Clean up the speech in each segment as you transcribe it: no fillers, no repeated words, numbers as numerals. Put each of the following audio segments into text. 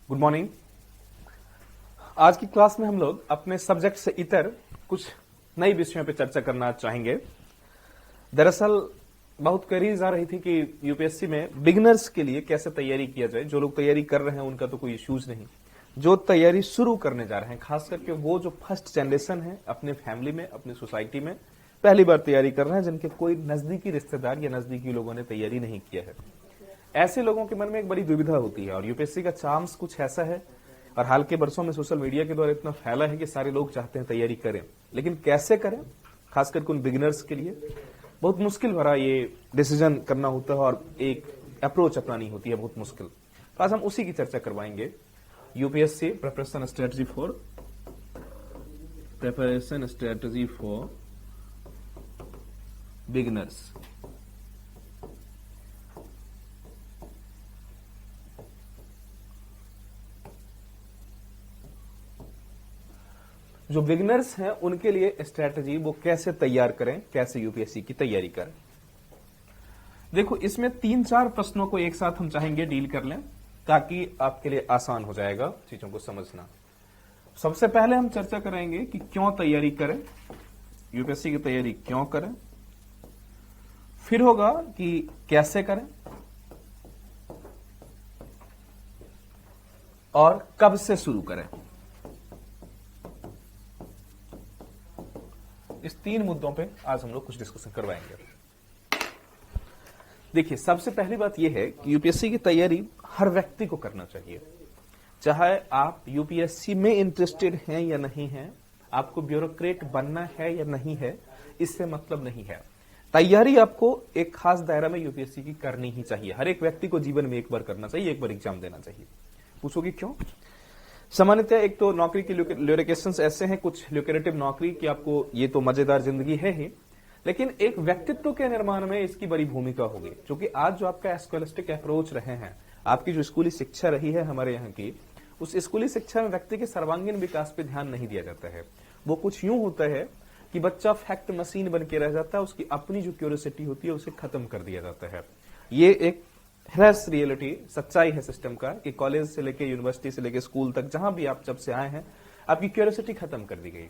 Good morning. आज की class में हम लोग अपने सब्जेक्ट से इतर कुछ नए विषयों पर चर्चा करना चाहेंगे। दरअसल बहुत क्वेरीज आ रही थी कि यूपीएससी में बिगिनर्स के लिए कैसे तैयारी किया जाए। जो लोग तैयारी कर रहे हैं उनका तो कोई इश्यूज नहीं, जो तैयारी शुरू करने जा रहे हैं, खास करके वो जो फर्स्ट जनरेशन है, अपने फैमिली में, अपनी सोसाइटी में पहली बार तैयारी कर रहे हैं, जिनके कोई नजदीकी रिश्तेदार या नजदीकी लोगों ने तैयारी नहीं किया है, ऐसे लोगों के मन में एक बड़ी दुविधा होती है। और यूपीएससी का चांस कुछ ऐसा है, और हाल के वर्षों में सोशल मीडिया के द्वारा इतना फैला है कि सारे लोग चाहते हैं तैयारी करें, लेकिन कैसे करें, खासकर उन बिगिनर्स के लिए बहुत मुश्किल भरा ये डिसीजन करना होता है और एक अप्रोच अपनानी होती है, बहुत मुश्किल। तो आज हम उसी की चर्चा करवाएंगे। UPSC preparation strategy for beginners. जो बिगिनर्स हैं उनके लिए स्ट्रेटजी वो कैसे तैयार करें, कैसे यूपीएससी की तैयारी करें। देखो, इसमें 3-4 प्रश्नों को एक साथ हम चाहेंगे डील कर लें, ताकि आपके लिए आसान हो जाएगा चीजों को समझना। सबसे पहले हम चर्चा करेंगे कि क्यों तैयारी करें, यूपीएससी की तैयारी क्यों करें। फिर होगा कि कैसे करें और कब से शुरू करें। इस 3 मुद्दों पे आज हम लोग कुछ डिस्कशन करवाएंगे। देखिए, सबसे पहली बात यह है कि यूपीएससी की तैयारी हर व्यक्ति को करना चाहिए, चाहे आप यूपीएससी में इंटरेस्टेड हैं या नहीं हैं, आपको ब्यूरोक्रेट बनना है या नहीं है, इससे मतलब नहीं है। तैयारी आपको एक खास दायरा में यूपीएससी की करनी ही चाहिए। हर एक व्यक्ति को जीवन में एक बार करना चाहिए, एक बार एग्जाम देना चाहिए। पूछोगे क्यों? सामान्यतः एक तो नौकरी के ल्यूकेशंस ऐसे हैं, कुछ ल्यूक्रेटिव नौकरी की आपको ये तो मजेदार जिंदगी है ही, लेकिन एक व्यक्तित्व के निर्माण में इसकी बड़ी भूमिका होगी। क्योंकि आज जो आपका स्कॉलस्टिक अप्रोच रहे हैं, आपकी जो स्कूली शिक्षा रही है हमारे यहाँ की, उस स्कूली शिक्षा में व्यक्ति के सर्वांगीण विकास पे ध्यान नहीं दिया जाता है। वो कुछ यूं होता है कि बच्चा फैक्ट मशीन बन के रह जाता है, उसकी अपनी जो क्यूरियोसिटी होती है उसे खत्म कर दिया जाता है। ये एक फ्रेश रियलिटी, सच्चाई है सिस्टम का कि कॉलेज से लेके यूनिवर्सिटी से लेके स्कूल तक जहां भी आप जब से आए हैं, आपकी क्यूरियोसिटी खत्म कर दी गई।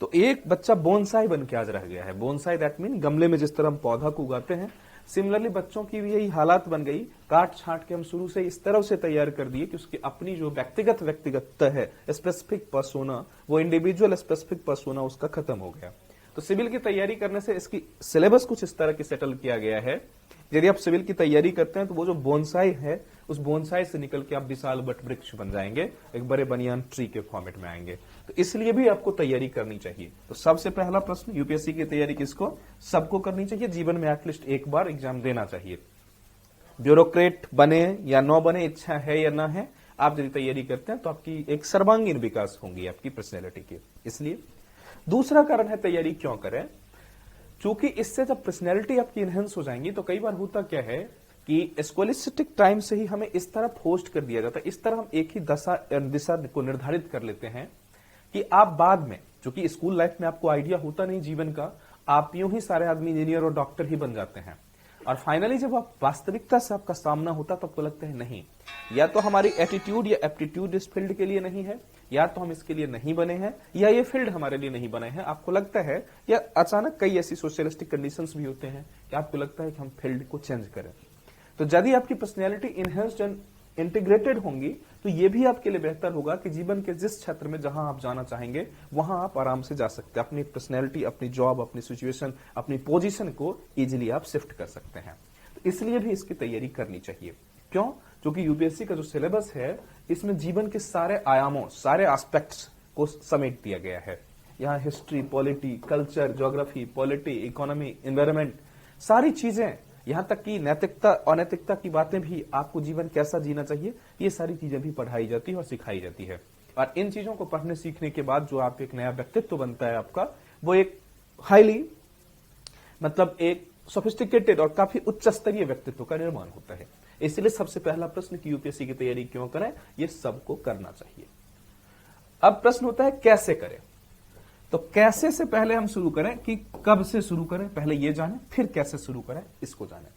तो एक बच्चा बोनसाई बन के आज रह गया है। बोनसाई दैट मीन गमले में जिस तरह हम पौधा को उगाते हैं, सिमिलरली बच्चों की भी यही हालात बन गई। काट छांट के हम शुरू से इस तरह से तैयार कर दिए कि उसकी अपनी जो व्यक्तिगत है, स्पेसिफिक पर्सोना, वो इंडिविजुअल स्पेसिफिक पर्सोना उसका खत्म हो गया। तो सिविल की तैयारी करने से इसकी सिलेबस कुछ इस तरह की सेटल किया गया है। यदि आप सिविल की तैयारी करते हैं तो वो जो बोनसाई है, उस बोनसाई से निकल के आप विशाल वट वृक्ष बन जाएंगे, एक बड़े बनियान ट्री के फॉर्मेट में आएंगे। तो इसलिए भी आपको तैयारी करनी चाहिए। तो सबसे पहला प्रश्न, यूपीएससी की तैयारी किसको? सबको करनी चाहिए। जीवन में एटलीस्ट एक बार एग्जाम देना चाहिए। ब्यूरोक्रेट बने या न बने, इच्छा है या ना है, आप यदि तैयारी करते हैं तो आपकी एक सर्वांगीण विकास होंगी आपकी पर्सनैलिटी की। इसलिए दूसरा कारण है तैयारी क्यों करें, चूंकि इससे जब पर्सनैलिटी आपकी इनहेंस हो जाएंगी तो कई बार होता क्या है कि स्कॉलस्टिक टाइम से ही हमें इस तरह फोर्स्ड कर दिया जाता है, इस तरह हम एक ही दिशा को निर्धारित कर लेते हैं कि आप बाद में, चूंकि स्कूल लाइफ में आपको आइडिया होता नहीं जीवन का, आप यूं ही सारे आदमी इंजीनियर और डॉक्टर ही बन जाते हैं। और फाइनली जब आप वास्तविकता से आपका सामना होता तो आपको लगता है नहीं, या तो हमारी एटीट्यूड या एप्टीट्यूड इस फील्ड के लिए नहीं है, या तो हम इसके लिए नहीं बने हैं, या ये फील्ड हमारे लिए नहीं बने हैं। आपको लगता है, या अचानक कई ऐसी सोशलिस्टिक कंडीशंस भी होते हैं कि आपको लगता है कि हम फील्ड को चेंज करें। तो यदि आपकी पर्सनैलिटी इनहेंस्ड एंड इंटीग्रेटेड होंगी तो ये भी आपके लिए बेहतर होगा कि जीवन के जिस क्षेत्र में जहां आप जाना चाहेंगे वहां आप आराम से जा सकते हैं। अपनी पर्सनैलिटी, अपनी जॉब, अपनी सिचुएशन, अपनी पोजीशन को इजीली आप शिफ्ट कर सकते हैं। तो इसलिए भी इसकी तैयारी करनी चाहिए। क्यों? क्योंकि यूपीएससी का जो सिलेबस है, इसमें जीवन के सारे आयामों, सारे एस्पेक्ट्स को समेट दिया गया है। यहाँ history, polity, culture, geography, polity, economy, environment, सारी चीजें, यहां तक कि नैतिकता, अनैतिकता की बातें भी, आपको जीवन कैसा जीना चाहिए, ये सारी चीजें भी पढ़ाई जाती है और सिखाई जाती है। और इन चीजों को पढ़ने सीखने के बाद जो आप एक नया व्यक्तित्व बनता है आपका, वो एक हाईली, मतलब एक सोफिस्टिकेटेड और काफी उच्च स्तरीय व्यक्तित्व का निर्माण होता है। इसलिए सबसे पहला प्रश्न कि यूपीएससी की तैयारी क्यों करें, ये सबको करना चाहिए। अब प्रश्न होता है कैसे करें। तो कैसे से पहले हम शुरू करें कि कब से शुरू करें, पहले ये जाने, फिर कैसे शुरू करें इसको जाने।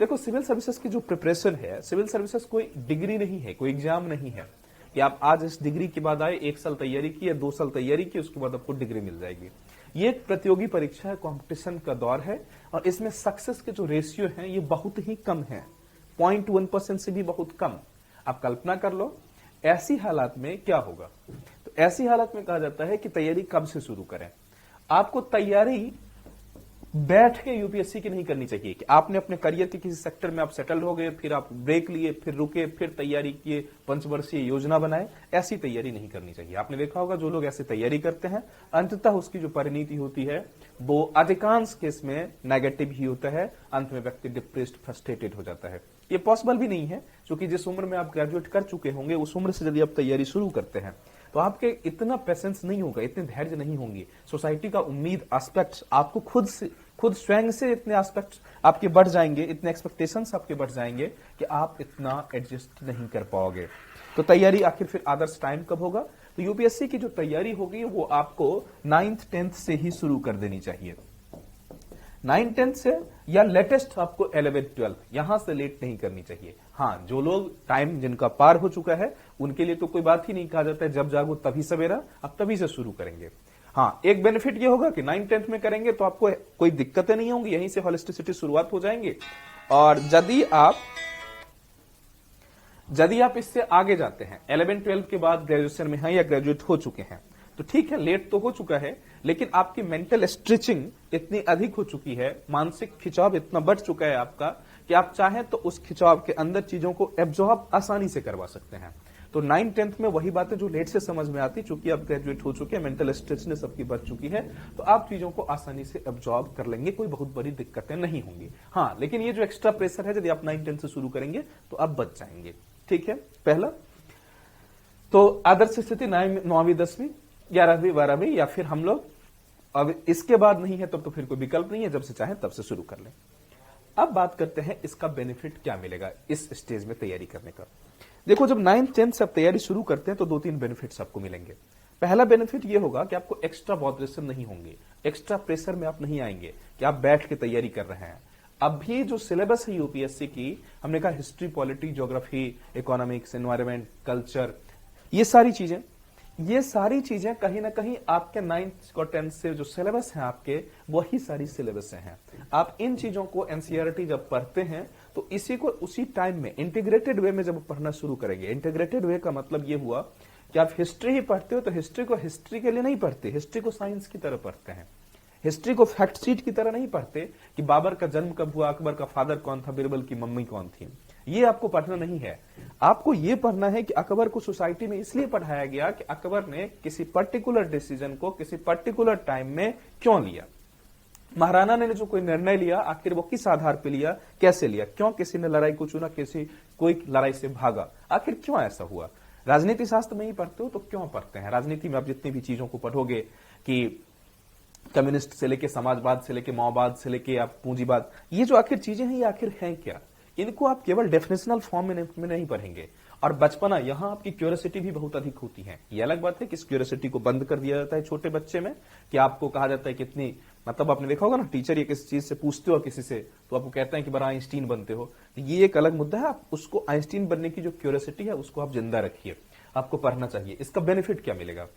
देखो, सिविल सर्विसेज की जो प्रिपरेशन है, सिविल सर्विसेज कोई डिग्री नहीं है, कोई एग्जाम नहीं है कि आप आज इस डिग्री के बाद आए, 1 साल तैयारी की या 2 साल तैयारी की, उसके बाद आपको डिग्री मिल जाएगी। ये एक प्रतियोगी परीक्षा है, कंपटीशन का दौर है, और इसमें सक्सेस के जो रेशियो हैं ये बहुत ही कम है, 0.1% से भी बहुत कम। आप कल्पना कर लो ऐसी हालात में क्या होगा। तो ऐसी हालत में कहा जाता है कि तैयारी कब से शुरू करें। आपको तैयारी बैठ के यूपीएससी की नहीं करनी चाहिए कि आपने अपने करियर के किसी सेक्टर में आप सेटल हो गए, फिर आप ब्रेक लिए, फिर रुके, फिर तैयारी किए, पंचवर्षीय योजना बनाए। ऐसी तैयारी नहीं करनी चाहिए। आपने देखा होगा जो लोग ऐसी तैयारी करते हैं अंततः उसकी जो परिणति होती है वो अधिकांश केस में नेगेटिव ही होता है। अंत में व्यक्ति डिप्रेस्ड, फ्रस्ट्रेटेड हो जाता है। ये पॉसिबल भी नहीं है, क्योंकि जिस उम्र में आप ग्रेजुएट कर चुके होंगे उस उम्र से यदि आप तैयारी शुरू करते हैं तो आपके इतना पेशेंस नहीं होगा, इतने धैर्य नहीं होंगे। सोसाइटी का उम्मीद एस्पेक्ट्स आपको खुद स्वयं से इतने एस्पेक्ट्स आपके बढ़ जाएंगे, इतने एक्सपेक्टेशंस आपके बढ़ जाएंगे कि आप इतना एडजस्ट नहीं कर पाओगे। तो तैयारी आखिर फिर आदर्श टाइम कब होगा? तो यूपीएससी की जो तैयारी होगी वो आपको 9th 10th से ही शुरू कर देनी चाहिए। 9th 10th से, या लेटेस्ट आपको 11th 12th, यहां से लेट नहीं करनी चाहिए। हाँ, जो लोग टाइम जिनका पार हो चुका है उनके लिए तो कोई बात ही नहीं, कहा जाता है जब जागो तभी सवेरा, अब तभी से शुरू करेंगे। हाँ, एक बेनिफिट ये होगा कि 9th 10th में करेंगे तो आपको कोई दिक्कतें नहीं होंगी, यहीं से होलिस्टिसिटी शुरुआत हो जाएंगे। और यदि आप इससे आगे जाते हैं, 11 12 के बाद ग्रेजुएशन में हैं या ग्रेजुएट हो चुके हैं, तो ठीक है, लेट तो हो चुका है, लेकिन आपकी मेंटल स्ट्रेचिंग इतनी अधिक हो चुकी है, मानसिक खिंचाव इतना बढ़ चुका है आपका कि आप चाहें तो उस खिंचाव के अंदर चीजों को एब्जॉर्ब आसानी से करवा सकते हैं। तो 9th 10th में वही बातें जो लेट से समझ में आती, चूंकि आप ग्रेजुएट हो चुके हैं, मेंटल स्ट्रेचनेस सबकी बढ़ चुकी है, तो आप चीजों को आसानी से एब्जॉर्ब कर लेंगे, कोई बहुत बड़ी दिक्कतें नहीं होंगी। हाँ, लेकिन ये जो एक्स्ट्रा प्रेशर है, यदि आप 9th 10th से शुरू करेंगे तो आप बच जाएंगे। ठीक है, पहला तो आदर्श स्थिति 9वीं 10वीं 11वीं 12वीं, या फिर हम लोग अब इसके बाद नहीं है तब तो फिर कोई विकल्प नहीं है, जब से चाहे तब से शुरू कर लें। अब बात करते हैं इसका बेनिफिट क्या मिलेगा इस स्टेज में तैयारी करने का। देखो, जब 9th 10th से आप तैयारी शुरू करते हैं तो 2-3 बेनिफिट्स आपको मिलेंगे। पहला बेनिफिट ये होगा कि आपको एक्स्ट्रा बॉदरेशन नहीं होंगे, एक्स्ट्रा प्रेशर में आप नहीं आएंगे कि आप बैठ के तैयारी कर रहे हैं। अभी जो सिलेबस है यूपीएससी की, हमने कहा history, polity, geography, economics, environment, culture, ये सारी चीजें कहीं ना कहीं आपके 9th और 10th से जो सिलेबस है आपके, वही सारी सिलेबस हैं। आप इन चीजों को एनसीईआरटी जब पढ़ते हैं तो इसी को उसी टाइम में इंटीग्रेटेड वे में जब पढ़ना शुरू करेंगे। इंटीग्रेटेड वे का मतलब ये हुआ कि आप हिस्ट्री ही पढ़ते हो तो हिस्ट्री को हिस्ट्री के लिए नहीं पढ़ते, हिस्ट्री को साइंस की तरह पढ़ते हैं। हिस्ट्री को फैक्ट शीट की तरह नहीं पढ़ते कि बाबर का जन्म कब हुआ, अकबर का फादर कौन था, बीरबल की मम्मी कौन थी। ये आपको पढ़ना नहीं है। आपको ये पढ़ना है कि अकबर को सोसाइटी में इसलिए पढ़ाया गया कि अकबर ने किसी पर्टिकुलर डिसीजन को किसी पर्टिकुलर टाइम में क्यों लिया। महाराणा ने जो कोई निर्णय लिया आखिर वो किस आधार पर लिया, कैसे लिया, क्यों किसी ने लड़ाई को चुना, कोई लड़ाई से भागा, आखिर क्यों ऐसा हुआ। राजनीति शास्त्र में ही पढ़ते हो तो क्यों पढ़ते हैं। राजनीति में आप जितनी भी चीजों को पढ़ोगे कि कम्युनिस्ट से लेके समाजवाद से लेके माओवाद से लेके आप पूंजीवाद, ये जो आखिर चीजें हैं ये आखिर हैं क्या, इनको आप केवल डेफिनेशनल फॉर्म में नहीं पढ़ेंगे। और बचपना, यहां आपकी क्यूरियोसिटी भी बहुत अधिक होती है। ये अलग बात है कि इस क्यूरियोसिटी को बंद कर दिया जाता है छोटे बच्चे में, कि आपको कहा जाता है कितनी, मतलब आपने देखा होगा ना, टीचर ये किसी चीज से पूछते हो किसी से तो आपको कहते हैं कि बड़ा आइंस्टीन बनते हो। तो ये एक अलग मुद्दा है। आप उसको आइंस्टीन बनने की जो क्यूरियोसिटी है उसको आप जिंदा रखिए, आपको पढ़ना चाहिए। इसका बेनिफिट क्या मिलेगा?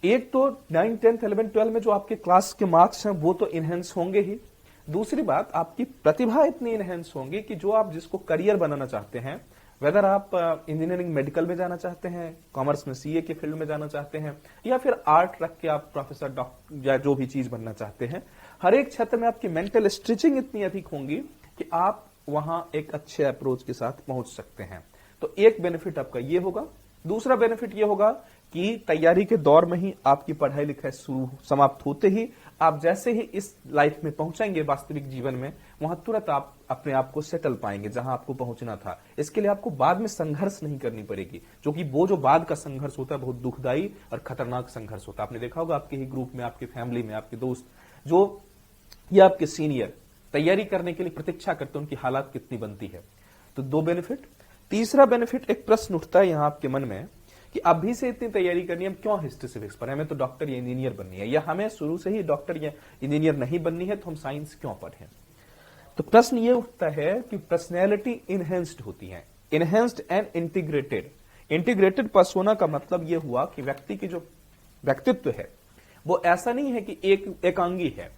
एक तो 9th 10th 11th 12 में जो आपके क्लास के मार्क्स हैं वो तो इनहेंस होंगे ही। दूसरी बात, आपकी प्रतिभा इतनी इनहेंस होंगी कि जो आप जिसको करियर बनाना चाहते हैं, वेदर आप इंजीनियरिंग मेडिकल में जाना चाहते हैं, कॉमर्स में सीए के फील्ड में जाना चाहते हैं, या फिर आर्ट रख के आप प्रोफेसर, डॉक्टर या जो भी चीज बनना चाहते हैं, हर एक क्षेत्र में आपकी मेंटल स्ट्रेचिंग इतनी अधिक होंगी कि आप वहां एक अच्छे अप्रोच के साथ पहुंच सकते हैं। तो एक बेनिफिट आपका ये होगा। दूसरा बेनिफिट ये होगा कि तैयारी के दौर में ही आपकी पढ़ाई लिखाई समाप्त होते ही आप जैसे ही इस लाइफ में पहुंचेंगे वास्तविक जीवन में, वहां तुरंत आप अपने आप को सेटल पाएंगे जहां आपको पहुंचना था। इसके लिए आपको बाद में संघर्ष नहीं करनी पड़ेगी, क्योंकि वो जो बाद का संघर्ष होता है बहुत दुखदाई और खतरनाक संघर्ष होता है। आपने देखा होगा आपके ही ग्रुप में, आपकी फैमिली में, आपके दोस्त जो या आपके सीनियर तैयारी करने के लिए प्रतीक्षा करते हैं, उनकी हालात कितनी बनती है। तो 2 बेनिफिट। तीसरा बेनिफिट, एक प्रश्न उठता है यहां आपके मन में कि अभी से इतनी तैयारी करनी है, हम क्यों हिस्ट्री सिविक्स पर, हमें तो डॉक्टर या इंजीनियर बननी है, या हमें शुरू से ही डॉक्टर या इंजीनियर नहीं बननी है तो हम साइंस क्यों पढ़ें। तो प्रश्न ये उठता है कि पर्सनैलिटी इनहेंस्ड होती है, enhanced and integrated. Integrated persona का मतलब यह हुआ कि व्यक्ति की जो व्यक्तित्व है वो ऐसा नहीं है कि एकांगी है,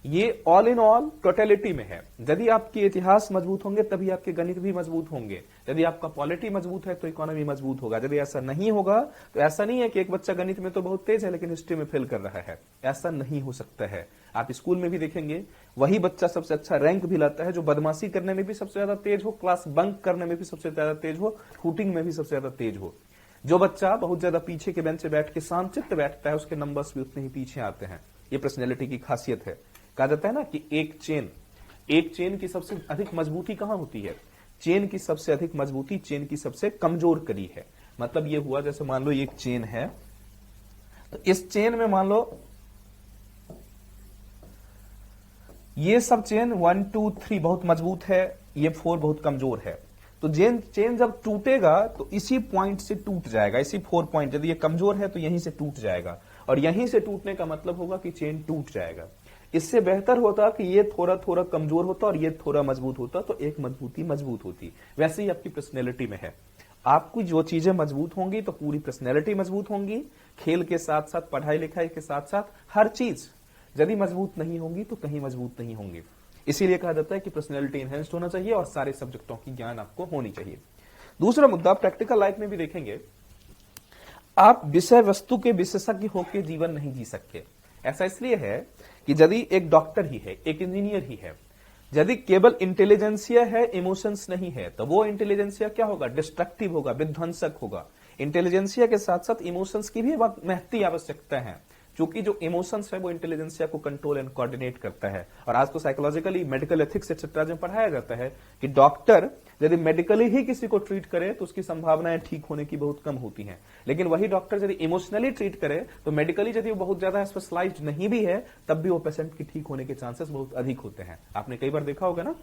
ये ऑल इन ऑल टोटलिटी में है। यदि आपके इतिहास मजबूत होंगे तभी आपके गणित भी मजबूत होंगे, यदि आपका पॉलिटी मजबूत है तो इकोनॉमी मजबूत होगा। यदि ऐसा नहीं होगा तो ऐसा नहीं है कि एक बच्चा गणित में तो बहुत तेज है लेकिन हिस्ट्री में फेल कर रहा है, ऐसा नहीं हो सकता है। आप स्कूल में भी देखेंगे वही बच्चा सबसे अच्छा रैंक भी लाता है जो बदमाशी करने में भी सबसे ज्यादा तेज हो, क्लास बंक करने में भी सबसे ज्यादा तेज हो, शूटिंग में भी सबसे ज्यादा तेज हो। जो बच्चा बहुत ज्यादा पीछे के बेंच पे बैठ के शांतचित्त बैठता है उसके नंबर्स भी उतने ही पीछे आते हैं। ये पर्सनैलिटी की खासियत है। कहा जाता है ना कि एक चेन की सबसे अधिक मजबूती कहां होती है? चेन की सबसे अधिक मजबूती चेन की सबसे कमजोर कड़ी है। मतलब ये हुआ जैसे मान लो ये एक चेन है, तो इस चेन में मान लो ये सब चेन 1 2 3 बहुत मजबूत है, ये 4 बहुत कमजोर है। तो चेन जब टूटेगा तो इसी पॉइंट से टूट जाएगा, इसी 4 पॉइंट। यदि ये कमजोर है तो यहीं से टूट जाएगा, और यहीं से टूटने का मतलब होगा कि चेन टूट जाएगा। इससे बेहतर होता कि ये थोड़ा थोड़ा कमजोर होता और ये थोड़ा मजबूत होता, तो एक मजबूती मजबूत होती। वैसे ही आपकी पर्सनैलिटी में है, आपकी जो चीजें मजबूत होंगी तो पूरी पर्सनैलिटी मजबूत होंगी। खेल के साथ साथ, पढ़ाई लिखाई के साथ साथ हर चीज यदि मजबूत नहीं होंगी तो कहीं मजबूत नहीं होंगे। इसीलिए कहा जाता है कि पर्सनैलिटी एनहेंस्ड होना चाहिए और सारे सब्जेक्टों की ज्ञान आपको होनी चाहिए। दूसरा मुद्दा प्रैक्टिकल लाइफ में भी देखेंगे, आप विषय वस्तु के विशेषज्ञ होकर जीवन नहीं जी सकते। ऐसा इसलिए है कि यदि एक डॉक्टर ही है, एक इंजीनियर ही है, यदि केवल इंटेलिजेंसिया है, इमोशंस नहीं है, तो वो इंटेलिजेंसिया क्या होगा? डिस्ट्रक्टिव होगा, विध्वंसक होगा। इंटेलिजेंसिया के साथ साथ इमोशंस की भी महती आवश्यकता है, क्योंकि जो इमोशंस है वो इंटेलिजेंसिया को कंट्रोल एंड कोऑर्डिनेट करता है। और आज तो साइकोलॉजिकली, मेडिकल एथिक्स एक्सेट्रा में पढ़ाया जाता है कि डॉक्टर यदि मेडिकली ही किसी को ट्रीट करे तो उसकी संभावनाएं ठीक होने की बहुत कम होती हैं, लेकिन वही डॉक्टर यदि इमोशनली ट्रीट करे तो मेडिकली यदि वो बहुत ज्यादा स्पेशलाइज्ड नहीं भी है तब भी वो पेशेंट की ठीक होने के चांसेस बहुत अधिक होते हैं। आपने कई बार देखा होगा ना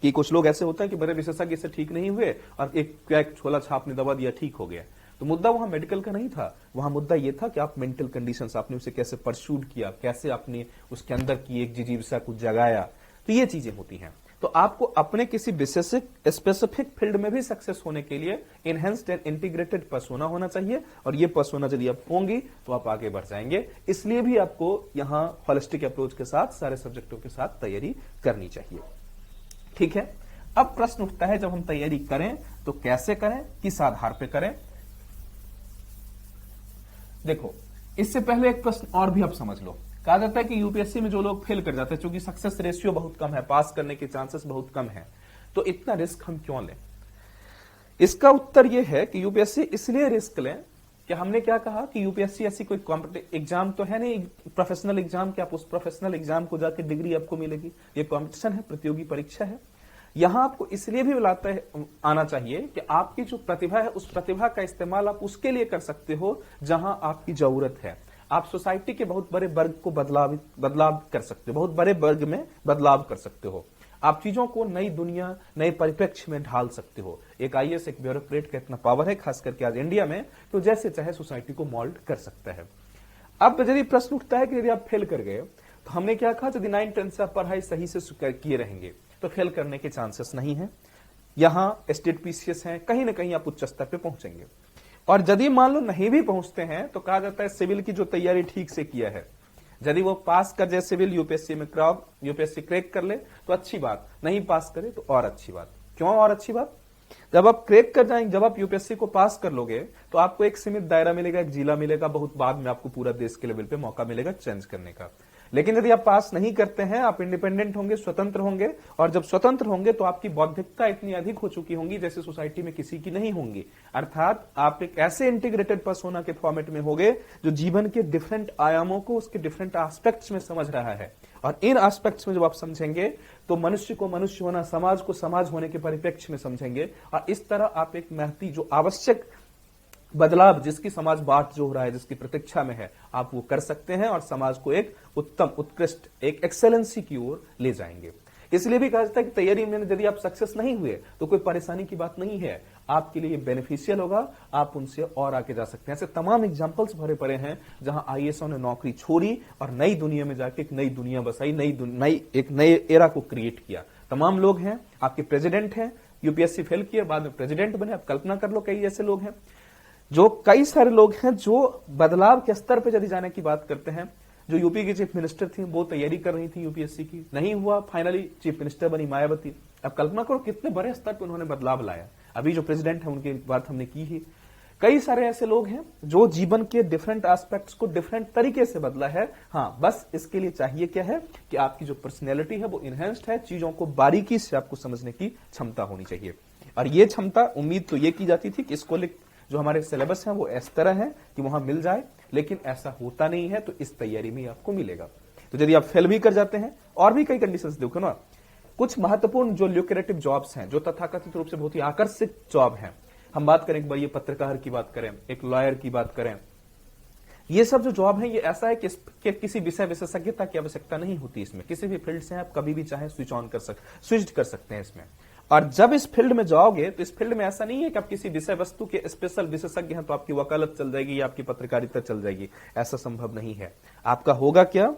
कि कुछ लोग ऐसे होते हैं कि बड़े विशेषज्ञ से ठीक नहीं हुए और एक छोला छाप ने दबा दिया, ठीक हो गया। तो मुद्दा वहां मेडिकल का नहीं था, वहां मुद्दा यह था कि आप मेंटल कंडीशंस, आपने उसे कैसे परस्यूड किया, कैसे आपने उसके अंदर की एक जिजीविसा को जगाया। तो ये चीजें होती हैं। तो आपको अपने किसी विशेषिक स्पेसिफिक फील्ड में भी सक्सेस होने के लिए इनहेंस्ड एंड इंटीग्रेटेड पर्सोना होना चाहिए, और ये पर्सोना यदि आप होंगी तो आप आगे बढ़ जाएंगे। इसलिए भी आपको यहां होलिस्टिक अप्रोच के साथ सारे सब्जेक्टों के साथ तैयारी करनी चाहिए। ठीक है, अब प्रश्न उठता है जब हम तैयारी करें तो कैसे करें, किस आधार पर करें। देखो, इससे पहले एक प्रश्न और भी आप समझ लो। कहा जाता है कि यूपीएससी में जो लोग फेल कर जाते हैं, क्योंकि सक्सेस रेशियो बहुत कम है, पास करने के चांसेस बहुत कम है, तो इतना रिस्क हम क्यों लें? इसका उत्तर यह है कि यूपीएससी इसलिए रिस्क लें कि हमने क्या कहा कि यूपीएससी ऐसी कोई कॉम्पिटिटिव एग्जाम तो है नहीं, प्रोफेशनल एग्जाम, कि आप उस प्रोफेशनल एग्जाम को जाकर डिग्री आपको मिलेगी। ये कॉम्पिटिशन है, प्रतियोगी परीक्षा है। यहां आपको इसलिए भी बुलाता है, आना चाहिए कि आपकी जो प्रतिभा है उस प्रतिभा का इस्तेमाल आप उसके लिए कर सकते हो जहां आपकी जरूरत है। आप सोसाइटी के बहुत बड़े वर्ग को बदलाव कर सकते हो, बहुत बड़े वर्ग में बदलाव कर सकते हो। आप चीजों को नई दुनिया, नए परिप्रेक्ष्य में ढाल सकते हो। एक आईएएस, एक ब्यूरोक्रेट का इतना पावर है, खास करके आज इंडिया में, तो जैसे चाहे सोसाइटी को मोल्ड कर सकता है। अब यदि प्रश्न उठता है कि यदि आप फेल कर गए तो हमने क्या कहा, यदि 9th 10th से आप पढ़ाई सही से किए रहेंगे तो फेल करने के चांसेस नहीं है। यहां स्टेट पीसीएस है, कहीं ना कहीं आप उच्च स्तर पे पहुंचेंगे। और यदि मान लो नहीं भी पहुंचते हैं तो कहा जाता है सिविल की जो तैयारी ठीक से किया है, यदि वो पास कर जाए सिविल, यूपीएससी क्रैक कर ले तो अच्छी बात, नहीं पास करे तो और अच्छी बात। क्यों और अच्छी बात? जब आप क्रैक कर जाएंगे, जब आप यूपीएससी को पास कर लोगे तो आपको एक सीमित दायरा मिलेगा, एक जिला मिलेगा, बहुत बाद में आपको पूरा देश के लेवल पे मौका मिलेगा चेंज करने का। लेकिन यदि आप पास नहीं करते हैं, आप इंडिपेंडेंट होंगे, स्वतंत्र होंगे, और जब स्वतंत्र होंगे तो आपकी बौद्धिकता इतनी अधिक हो चुकी होंगी जैसे सोसाइटी में किसी की नहीं होंगी। अर्थात आप एक ऐसे इंटीग्रेटेड पर्सोना के फॉर्मेट में होंगे जो जीवन के डिफरेंट आयामों को, उसके डिफरेंट एस्पेक्ट्स में समझ रहा है। और इन एस्पेक्ट्स में जब आप समझेंगे तो मनुष्य को मनुष्य होना, समाज को समाज होने के परिप्रेक्ष्य में समझेंगे, और इस तरह आप एक महती जो आवश्यक बदलाव, जिसकी समाज बाट जो हो रहा है, जिसकी प्रतीक्षा में है, आप वो कर सकते हैं और समाज को एक उत्तम, उत्कृष्ट, एक एक्सेलेंसी की ओर ले जाएंगे। इसलिए भी कहा जाता है कि तैयारी में यदि आप सक्सेस नहीं हुए तो कोई परेशानी की बात नहीं है, आपके लिए बेनिफिशियल होगा, आप उनसे और आगे जा सकते हैं। ऐसे तमाम एग्जांपल्स भरे पड़े हैं जहां आईएएसओ ने नौकरी छोड़ी और नई दुनिया में जाके एक नई दुनिया बसाई, एक नए एरा को क्रिएट किया। तमाम लोग हैं, आपके प्रेसिडेंट हैं, यूपीएससी फेल किए बाद में प्रेसिडेंट बने। आप कल्पना कर लो, कई ऐसे लोग हैं जो, कई सारे लोग हैं जो बदलाव के स्तर पर यदि जाने की बात करते हैं। जो यूपी की चीफ मिनिस्टर थी, वो तैयारी कर रही थी यूपीएससी की, नहीं हुआ, फाइनली चीफ मिनिस्टर बनी मायावती। अब कल्पना करो कितने बड़े स्तर पर उन्होंने बदलाव लाया। अभी जो प्रेसिडेंट है उनकी बात हमने की ही। कई सारे ऐसे लोग हैं जो जीवन के डिफरेंट एस्पेक्ट्स को डिफरेंट तरीके से बदला है। हाँ, बस इसके लिए चाहिए क्या है कि आपकी जो पर्सनैलिटी है वो इनहेंस्ड है, चीजों को बारीकी से आपको समझने की क्षमता होनी चाहिए। और ये क्षमता, उम्मीद तो ये की जाती थी कि इसको जो हमारे सिलेबस है वो इस तरह है कि वहां मिल जाए, लेकिन ऐसा होता नहीं है। तो इस तैयारी में आपको मिलेगा। तो यदि आप फेल भी कर जाते हैं, और भी कई कंडीशंस देखो ना, कुछ महत्वपूर्ण जो ल्यूक्रेटिव जॉब्स हैं, जो तथाकथित रूप से बहुत ही आकर्षक जॉब हैं, हम बात करें एक बार, ये पत्रकार की बात करें, एक लॉयर की बात करें, ये सब जो जॉब है ये ऐसा है कि किसी विषय विशेषज्ञता की आवश्यकता नहीं होती। इसमें किसी भी फील्ड से आप कभी भी चाहे स्विच कर सकते हैं इसमें। और जब इस फील्ड में जाओगे तो इस फील्ड में ऐसा नहीं है कि आप किसी विषय वस्तु के स्पेशल विशेषज्ञ हैं तो आपकी वकालत चल जाएगी या आपकी पत्रकारिता चल जाएगी, ऐसा संभव नहीं है। आपका होगा क्या,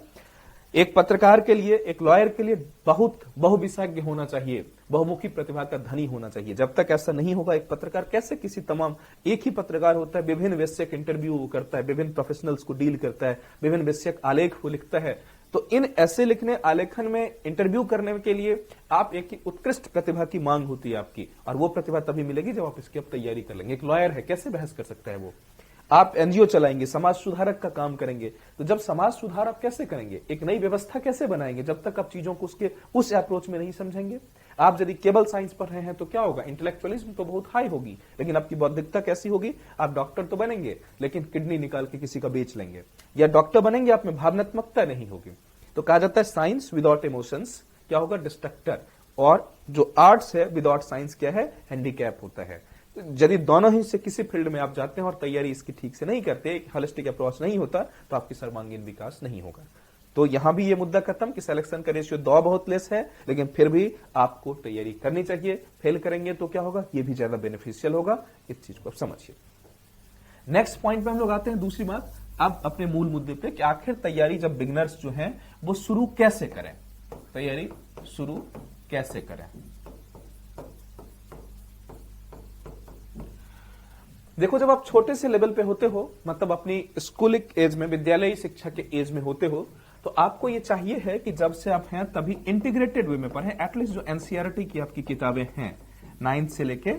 एक पत्रकार के लिए, एक लॉयर के लिए बहुत बहुविशेषज्ञ होना चाहिए, बहुमुखी प्रतिभा का धनी होना चाहिए। जब तक ऐसा नहीं होगा, एक पत्रकार कैसे किसी तमाम, एक ही पत्रकार होता है, विभिन्न विषयक इंटरव्यू करता है, विभिन्न प्रोफेशनल्स को डील करता है, विभिन्न विषयक आलेख को लिखता है। तो इन ऐसे लिखने, आलेखन में इंटरव्यू करने के लिए आप एक ही उत्कृष्ट प्रतिभा की मांग होती है आपकी, और वो प्रतिभा तभी मिलेगी जब आप इसकी अब तैयारी कर लेंगे। एक लॉयर है, कैसे बहस कर सकता है वो? आप एनजीओ चलाएंगे, समाज सुधारक का काम करेंगे, तो जब समाज सुधार आप कैसे करेंगे, एक नई व्यवस्था कैसे बनाएंगे, जब तक आप चीजों को उसके उस अप्रोच में नहीं समझेंगे। आप यदि केवल साइंस पढ़ रहे हैं तो क्या होगा, इंटेलेक्चुअलिज्म तो बहुत हाई होगी, लेकिन आपकी बौद्धिकता कैसी होगी? आप डॉक्टर तो बनेंगे लेकिन किडनी निकाल के किसी का बेच लेंगे, या डॉक्टर बनेंगे, आप में भावनात्मकता नहीं होगी। तो कहा जाता है साइंस विदाउट इमोशंस क्या होगा, डिस्ट्रक्टर। और जो आर्ट्स है विदाउट साइंस क्या है, हैंडीकैप होता है। तो यदि दोनों ही से किसी फील्ड में आप जाते हैं और तैयारी इसकी ठीक से नहीं करते, एक होलिस्टिक अप्रोच नहीं होता, तो आपकी सर्वांगीण विकास नहीं होगा। तो यहां भी ये मुद्दा खत्म कि सिलेक्शन का रेशियो 2 बहुत लेस है, लेकिन फिर भी आपको तैयारी करनी चाहिए। फेल करेंगे तो क्या होगा, ये भी ज्यादा बेनिफिशियल होगा। इस चीज को आप समझिए। नेक्स्ट पॉइंट पे हम लोग आते हैं, दूसरी बात, अब अपने मूल मुद्दे पे कि आखिर तैयारी जब बिगनर्स जो हैं वो शुरू कैसे करें, तैयारी शुरू कैसे करें। देखो, जब आप छोटे से लेवल पे होते हो, मतलब अपनी स्कूलिक एज में, विद्यालयी शिक्षा के एज में होते हो, तो आपको ये चाहिए है कि जब से आप हैं तभी इंटीग्रेटेड वे में पढ़ें। एटलीस्ट जो एनसीईआरटी की आपकी किताबें हैं 9th से लेके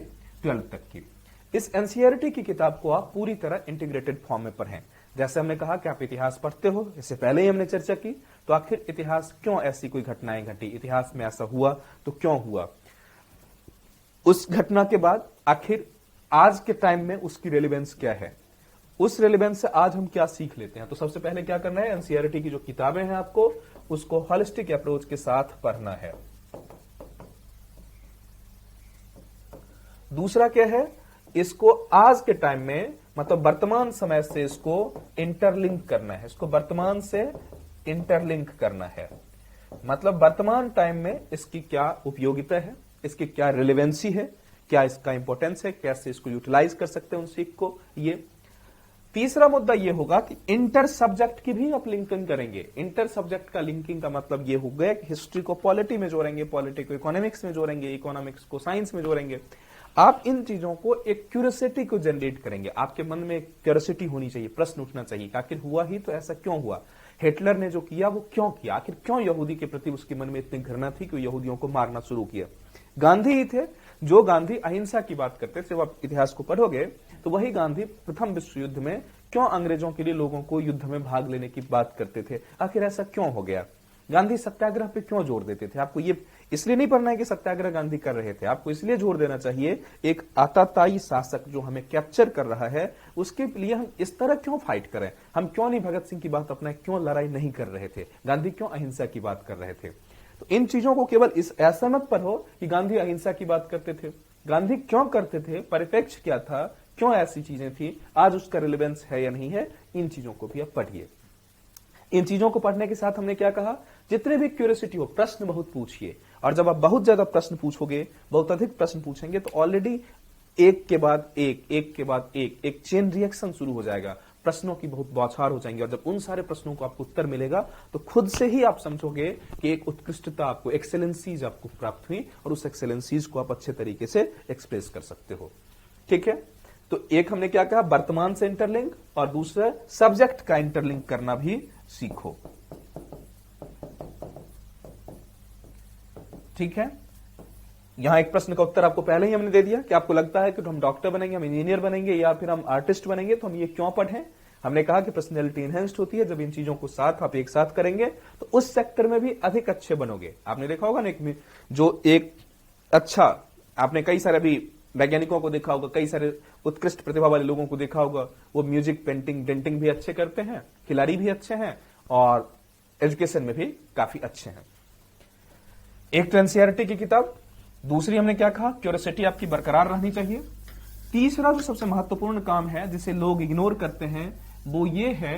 12th तक की, इस एनसीईआरटी की किताब को आप पूरी तरह इंटीग्रेटेड फॉर्म में पढ़ें। जैसे हमने कहा कि आप इतिहास पढ़ते हो, इससे पहले ही हमने चर्चा की, तो आखिर इतिहास क्यों ऐसी कोई घटनाएं घटी, इतिहास में ऐसा हुआ तो क्यों हुआ, उस घटना के बाद आखिर आज के टाइम में उसकी रेलिवेंस क्या है, उस रेलिवेंस से आज हम क्या सीख लेते हैं। तो सबसे पहले क्या करना है, एनसीईआरटी की जो किताबें हैं आपको उसको होलिस्टिक अप्रोच के साथ पढ़ना है। दूसरा क्या है, इसको आज के टाइम में, मतलब वर्तमान समय से इसको इंटरलिंक करना है, इसको वर्तमान से इंटरलिंक करना है। मतलब वर्तमान टाइम में इसकी क्या उपयोगिता है, इसकी क्या रिलेवेंसी है, क्या इसका इंपॉर्टेंस है, कैसे इसको यूटिलाइज कर सकते हैं उन सीख को। ये तीसरा मुद्दा ये होगा कि इंटर सब्जेक्ट की भी आप लिंकिंग करेंगे। इंटर सब्जेक्ट का लिंकिंग का मतलब ये हो गया कि हिस्ट्री को पॉलिटी में जोड़ेंगे, पॉलिटी को इकोनॉमिक्स में जोड़ेंगे, इकोनॉमिक्स को साइंस में जोड़ेंगे। आप इन चीजों को एक क्यूरियोसिटी को जनरेट करेंगे। आपके मन में एक क्यूरियोसिटी होनी चाहिए, प्रश्न उठना चाहिए कि आखिर हुआ ही तो ऐसा क्यों हुआ, हिटलर ने जो किया वो क्यों किया, आखिर क्यों यहूदी के प्रति उसके मन में इतनी घृणा थी कि वो यहूदियों को मारना शुरू किया। गांधी ही थे जो गांधी अहिंसा की बात करते थे। जब आप इतिहास को पढ़ोगे तो वही गांधी प्रथम विश्व युद्ध में क्यों अंग्रेजों के लिए लोगों को युद्ध में भाग लेने की बात करते थे, आखिर ऐसा क्यों हो गया। गांधी सत्याग्रह पे क्यों जोर देते थे। आपको ये इसलिए नहीं पढ़ना है कि सत्याग्रह गांधी कर रहे थे, आपको इसलिए जोर देना चाहिए एक आताताई शासक जो हमें कैप्चर कर रहा है उसके लिए हम इस तरह क्यों फाइट करें, हम क्यों नहीं भगत सिंह की बात अपनाएं, क्यों लड़ाई नहीं कर रहे थे, गांधी क्यों अहिंसा की बात कर रहे थे। तो इन चीजों को केवल इस ऐसा मत पढ़ो कि गांधी अहिंसा की बात करते थे, गांधी क्यों करते थे, परिप्रेक्ष्य क्या था, क्यों ऐसी चीजें थी, आज उसका रिलेवेंस है या नहीं है, इन चीजों को भी आप पढ़िए। इन चीजों को पढ़ने के साथ हमने क्या कहा, जितने भी क्यूरियोसिटी हो प्रश्न बहुत पूछिए। और जब आप बहुत ज्यादा प्रश्न पूछोगे, बहुत अधिक प्रश्न पूछेंगे तो ऑलरेडी एक के बाद एक के बाद एक चेन रिएक्शन शुरू हो जाएगा। प्रश्नों की बहुत बौछार हो जाएंगी, और जब उन सारे प्रश्नों को आपको उत्तर मिलेगा तो खुद से ही आप समझोगे कि एक उत्कृष्टता आपको, एक्सेलेंसीज आपको प्राप्त हुई, और उस एक्सेलेंसीज को आप अच्छे तरीके से एक्सप्रेस कर सकते हो। ठीक है, तो एक हमने क्या कहा, वर्तमान से इंटरलिंक, और दूसरा सब्जेक्ट का इंटरलिंक करना भी सीखो। ठीक है, यहां एक प्रश्न का उत्तर आपको पहले ही हमने दे दिया कि आपको लगता है कि हम डॉक्टर बनेंगे, हम इंजीनियर बनेंगे, या फिर हम आर्टिस्ट बनेंगे, तो हम ये क्यों पढ़ें। हमने कहा कि पर्सनैलिटी इनहेंस्ड होती है जब इन चीजों को साथ आप एक साथ करेंगे तो उस सेक्टर में भी अधिक अच्छे बनोगे। आपने देखा होगा ना, जो एक अच्छा, आपने कई सारे अभी वैज्ञानिकों को देखा होगा, कई सारे उत्कृष्ट प्रतिभा वाले लोगों को देखा होगा, वो म्यूजिक, पेंटिंग, डेंटिंग भी अच्छे करते हैं, खिलाड़ी भी अच्छे हैं, और एजुकेशन में भी काफी अच्छे हैं। एक तो एनसीईआरटी की किताब, दूसरी हमने क्या कहा, क्यूरियोसिटी आपकी बरकरार रहनी चाहिए। तीसरा जो सबसे महत्वपूर्ण काम है जिसे लोग इग्नोर करते हैं वो ये है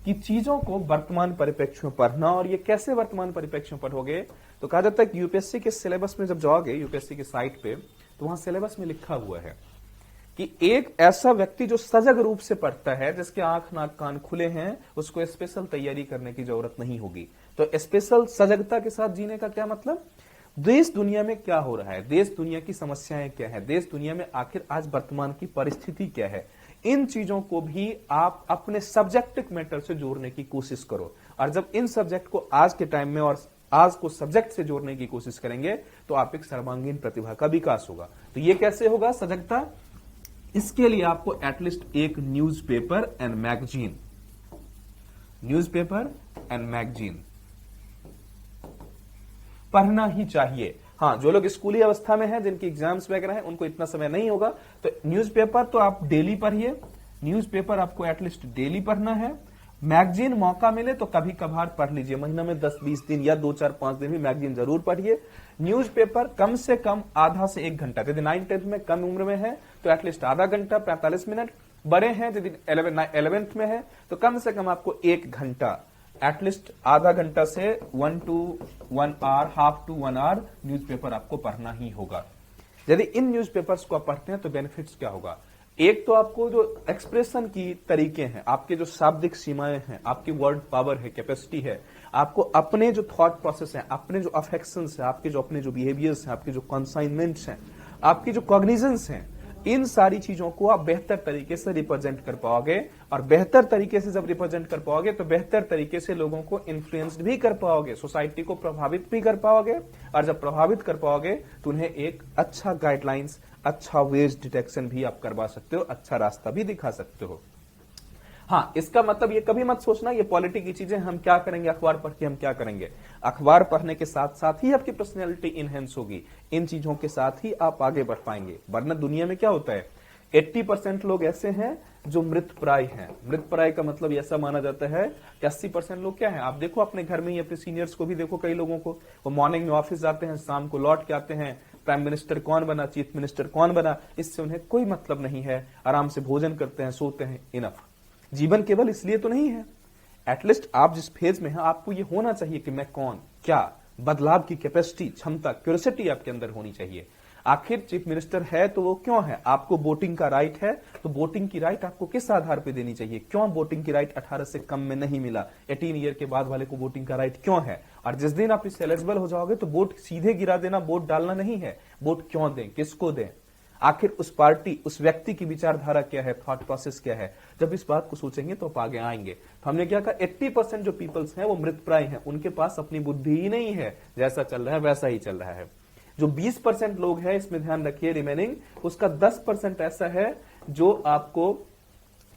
कि चीजों को वर्तमान परिप्रेक्ष्य में पढ़ना। और ये कैसे वर्तमान परिप्रेक्ष्य में पढ़ोगे, तो कहा जाता है कि यूपीएससी के सिलेबस में जब जाओगे, यूपीएससी के साइट पे, तो वहां सिलेबस में लिखा हुआ है कि एक ऐसा व्यक्ति जो सजग रूप से पढ़ता है, जिसके आंख नाक कान खुले हैं, उसको स्पेशल तैयारी करने की जरूरत नहीं होगी। तो स्पेशल सजगता के साथ जीने का क्या मतलब, देश दुनिया में क्या हो रहा है, देश दुनिया की समस्याएं क्या है, देश दुनिया में आखिर आज वर्तमान की परिस्थिति क्या है, इन चीजों को भी आप अपने सब्जेक्टिव मैटर से जोड़ने की कोशिश करो। और जब इन सब्जेक्ट को आज के टाइम में और आज को सब्जेक्ट से जोड़ने की कोशिश करेंगे तो आप एक सर्वांगीण प्रतिभा का विकास होगा। तो ये कैसे होगा सजगता, इसके लिए आपको एटलीस्ट एक newspaper and magazine, newspaper and magazine पढ़ना ही चाहिए। हाँ, जो लोग स्कूली अवस्था में हैं, जिनकी एग्जाम्स वगैरह हैं, उनको इतना समय नहीं होगा, तो न्यूज़पेपर तो आप डेली पढ़िए, न्यूज़पेपर आपको एटलीस्ट डेली पढ़ना है। मैगजीन मौका मिले तो कभी कभार पढ़ लीजिए, महीना में 10-20 दिन या 2-4-5 दिन भी मैगजीन जरूर पढ़िए। न्यूज़पेपर कम से कम आधा से 1 घंटा, यदि 9th-10th में कम उम्र में है तो एटलीस्ट आधा घंटा 45 मिनट, बड़े हैं यदि 11th में है तो कम से कम आपको 1 घंटा, एटलीस्ट आधा घंटा से 1 to 1 hour, half to 1 hour newspaper आपको पढ़ना ही होगा। यदि इन न्यूज़पेपर्स को आप पढ़ते हैं तो बेनिफिट्स क्या होगा, एक तो आपको जो एक्सप्रेशन की तरीके हैं, आपके जो शाब्दिक सीमाएं हैं, आपकी वर्ड पावर है, कैपेसिटी है, आपको अपने जो थॉट प्रोसेस है, अपने जो अफेक्शंस है, आपके जो अपने जो बिहेवियर्स हैं, आपके जो कॉन्साइनमेंट्स हैं, आपकी जो कॉग्निजेंस हैं, इन सारी चीजों को आप बेहतर तरीके से रिप्रेजेंट कर पाओगे। और बेहतर तरीके से जब रिप्रेजेंट कर पाओगे तो बेहतर तरीके से लोगों को इन्फ्लुएंस्ड भी कर पाओगे, सोसाइटी को प्रभावित भी कर पाओगे। और जब प्रभावित कर पाओगे तो उन्हें एक अच्छा गाइडलाइंस, अच्छा वेज डिटेक्शन भी आप करवा सकते हो, अच्छा रास्ता भी दिखा सकते हो। हाँ, इसका मतलब ये कभी मत सोचना ये पॉलिटिक्स की चीजें हम क्या करेंगे, अखबार पढ़ के हम क्या करेंगे। अखबार पढ़ने के साथ साथ ही आपकी पर्सनैलिटी इनहेंस होगी, इन चीजों के साथ ही आप आगे बढ़ पाएंगे। वरना दुनिया में क्या होता है, 80% लोग ऐसे हैं जो मृतप्राय हैं। मृतप्राय का मतलब ऐसा माना जाता है कि 80% लोग क्या है, आप देखो अपने घर में ही, अपने सीनियर्स को भी देखो, कई लोगों को, वो मॉर्निंग में ऑफिस जाते हैं, शाम को लौट के आते हैं, प्राइम मिनिस्टर कौन बना, चीफ मिनिस्टर कौन बना, इससे उन्हें कोई मतलब नहीं है, आराम से भोजन करते हैं, सोते हैं, इनफ। जीवन केवल इसलिए तो नहीं है। एटलीस्ट आप जिस फेज में हैं आपको ये होना चाहिए कि मैं कौन, क्या, बदलाव की कैपेसिटी, क्षमता, क्यूरियोसिटी आपके अंदर होनी चाहिए। आखिर चीफ मिनिस्टर है तो वो क्यों है, आपको वोटिंग का राइट है, तो वोटिंग की राइट आपको किस आधार पर देनी चाहिए, क्यों वोटिंग की राइट 18 से कम में नहीं मिला, 18 ईयर के बाद वाले को वोटिंग का राइट क्यों है। और जिस दिन आप इस एलिजिबल हो जाओगे तो वोट सीधे गिरा देना, वोट डालना नहीं है, वोट क्यों दें, किसको दें, आखिर उस पार्टी, उस व्यक्ति की विचारधारा क्या है, थॉट प्रोसेस क्या है। जब इस बात को सोचेंगे तो आप आगे आएंगे। तो हमने क्या कहा, 80% जो पीपल्स हैं वो मृतप्राय हैं, उनके पास अपनी बुद्धि ही नहीं है, जैसा चल रहा है वैसा ही चल रहा है। जो 20% लोग हैं, इसमें ध्यान रखिए, रिमेनिंग, उसका 10% ऐसा है जो आपको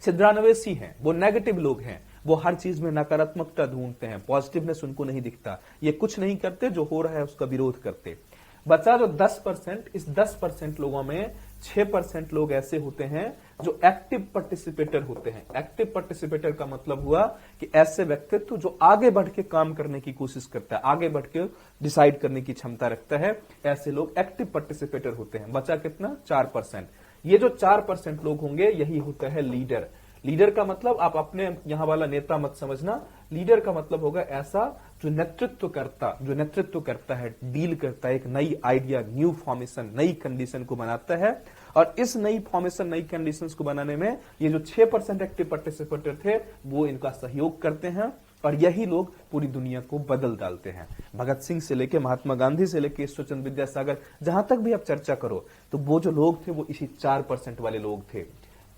छिद्रान्वेषी हैं, वो नेगेटिव लोग हैं, वो हर चीज में नकारात्मकता ढूंढते हैं, पॉजिटिवनेस उनको नहीं दिखता, ये कुछ नहीं करते, जो हो रहा है उसका विरोध करते। बचा जो 10%, इस 10% लोगों में 6% लोग ऐसे होते हैं जो एक्टिव पार्टिसिपेटर होते हैं। एक्टिव पार्टिसिपेटर का मतलब हुआ कि ऐसे व्यक्तित्व जो आगे बढ़ के काम करने की कोशिश करता है, आगे बढ़ के डिसाइड करने की क्षमता रखता है, ऐसे लोग एक्टिव पार्टिसिपेटर होते हैं। बचा कितना, 4%। ये जो 4% लोग होंगे यही होता है लीडर। लीडर का मतलब आप अपने यहां वाला नेता मत समझना, लीडर का मतलब होगा ऐसा जो नेतृत्व करता है, डील करता है, एक नई आइडिया, न्यू फॉर्मेशन, नई कंडीशन को बनाता है और इस नई फॉर्मेशन, नई कंडीशंस को बनाने में ये जो 6% एक्टिव पार्टिसिपेटर थे वो इनका सहयोग करते हैं और यही लोग पूरी दुनिया को बदल डालते हैं। भगत सिंह से लेके महात्मा गांधी से लेके ईश्वरचंद्र विद्यासागर, जहां तक भी आप चर्चा करो तो वो जो लोग थे वो इसी 4% वाले लोग थे।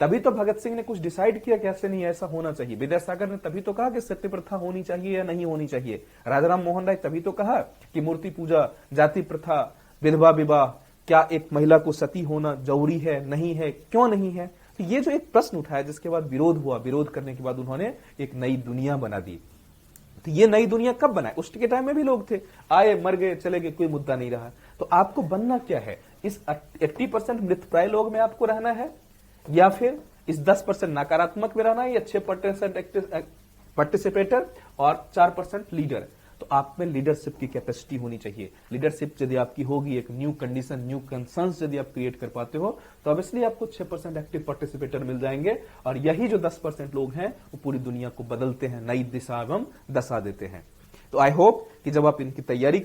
तभी तो भगत सिंह ने कुछ डिसाइड किया कैसे नहीं ऐसा होना चाहिए। विद्यासागर ने तभी तो कहा कि सत्य प्रथा होनी चाहिए या नहीं होनी चाहिए। राजाराम मोहन राय तभी तो कहा कि मूर्ति पूजा, जाति प्रथा, विधवा विवाह, क्या एक महिला को सती होना जरूरी है, नहीं है, क्यों नहीं है। तो ये जो एक प्रश्न उठाया जिसके बाद विरोध हुआ, विरोध करने के बाद उन्होंने एक नई दुनिया बना दी। तो ये नई दुनिया कब बनाए? उस के टाइम में भी लोग थे, आए मर गए चले गए, कोई मुद्दा नहीं रहा। तो आपको बनना क्या है? इस 80% मृतप्राय लोग में आपको रहना है या फिर इस 10% नकारात्मक में रहना है, या 6% पार्टिसिपेटर और 4% लीडर? तो आप में लीडरशिप की कैपेसिटी होनी चाहिए। लीडरशिप यदि आपकी होगी, एक न्यू कंडीशन, न्यू कंसर्न्स यदि आप क्रिएट कर पाते हो तो ऑब्वियसली आपको 6% एक्टिव पार्टिसिपेटर मिल जाएंगे और यही जो 10% लोग हैं वो पूरी दुनिया को बदलते हैं, नई दिशा एवं दशा देते हैं। तो आई होप कि जब आप इनकी तैयारी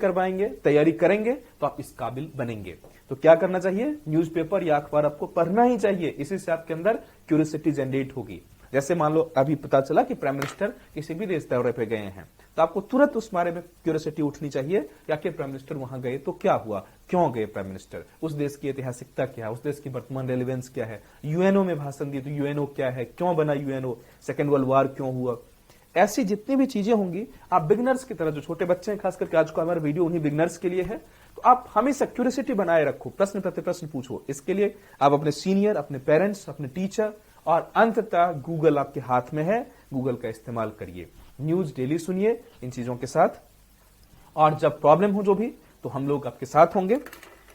करेंगे तो आप इस काबिल बनेंगे। तो क्या करना चाहिए? न्यूज़पेपर या अखबार आपको पढ़ना ही चाहिए। इसी से आपके अंदर क्यूरियोसिटी जनरेट होगी। जैसे मान लो अभी पता चला कि प्राइम मिनिस्टर किसी भी देश दौरे पे गए हैं तो आपको तुरंत उस बारे में क्यूरियोसिटी उठनी चाहिए कि आखिर प्राइम मिनिस्टर वहां गए तो क्या हुआ, क्यों गए प्राइम मिनिस्टर, उस देश की ऐतिहासिकता क्या है, उस देश की वर्तमान रेलेवेंस क्या है, यूएनओ में भाषण दिए तो यूएनओ क्या है, क्यों बना यूएनओ, सेकेंड वर्ल्ड वॉर क्यों हुआ। ऐसी जितनी भी चीजें होंगी आप बिगनर्स की तरह, जो छोटे बच्चे हैं, खास करके आज को हमारा वीडियो उन्हीं बिगनर्स के लिए है, तो आप हमेशा क्यूरियोसिटी बनाए रखो, प्रश्न प्रति प्रश्न पूछो। इसके लिए आप अपने सीनियर, अपने पेरेंट्स, अपने टीचर और अंततः गूगल आपके हाथ में है, गूगल का इस्तेमाल करिए। न्यूज डेली सुनिए इन चीजों के साथ, और जब प्रॉब्लम हो जो भी तो हम लोग आपके साथ होंगे।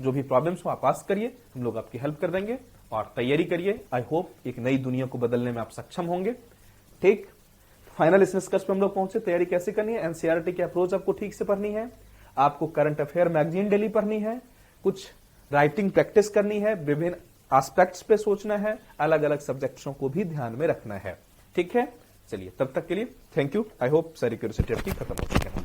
जो भी प्रॉब्लम्स हो आप आस्क करिए, हम लोग आपकी हेल्प कर देंगे और तैयारी करिए। आई होप एक नई दुनिया को बदलने में आप सक्षम होंगे। ठीक, फाइनल इस निष्कर्ष पर हम लोग पहुंचे, तैयारी कैसे करनी है। एनसीईआरटी की अप्रोच आपको ठीक से पढ़नी है, आपको करंट अफेयर मैगजीन डेली पढ़नी है, कुछ राइटिंग प्रैक्टिस करनी है, विभिन्न एस्पेक्ट्स पे सोचना है, अलग अलग सब्जेक्ट्सों को भी ध्यान में रखना है। ठीक है, चलिए तब तक के लिए थैंक यू। आई होप सारी क्यूरियोसिटी आपकी खत्म हो चुकी है।